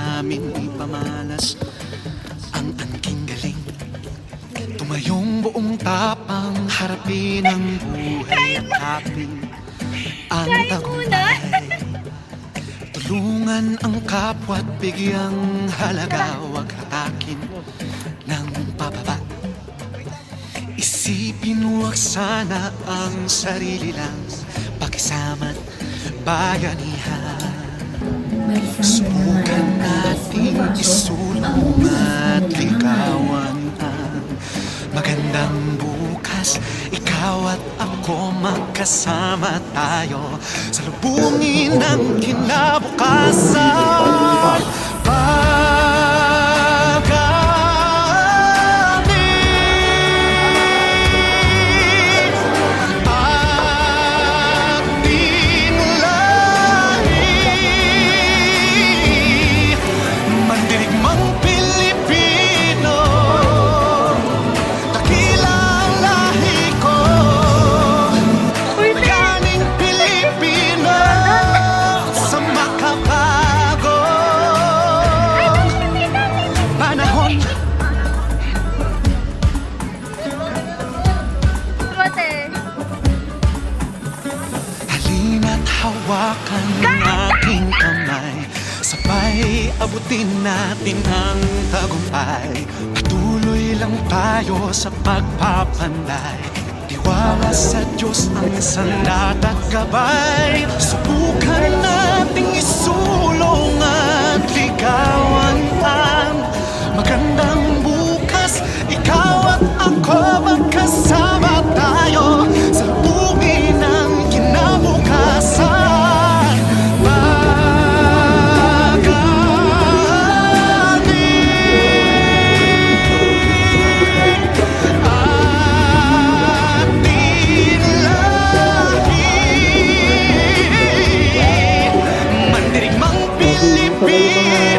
namin ipamalas ang angking galing. Tumayong buong tapang harapin ang buhay at hapin ang tagumpay. Tulungan ang kapwa't bigyang halaga, huwag hatakin ng pababa. Isipin huwag sana ang sarili lang, pakisama't bayanihan. Subukan nating isulong at ligawan ang magandang bukas. Ikaw at ako magkasama tayo sa lubungin ng kinabukasan. Hawakan ng aking kamay, sabay abutin natin ang tagumpay. Patuloy lang tayo sa pagpapanday, tiwala sa Diyos ang sandat at gabay. Subukan nating isulong at ligawan ang magandang bukas. Ikaw at ako magkasama tayo sa lubungin ng kinabukasan. Mandirigmang Pilipino.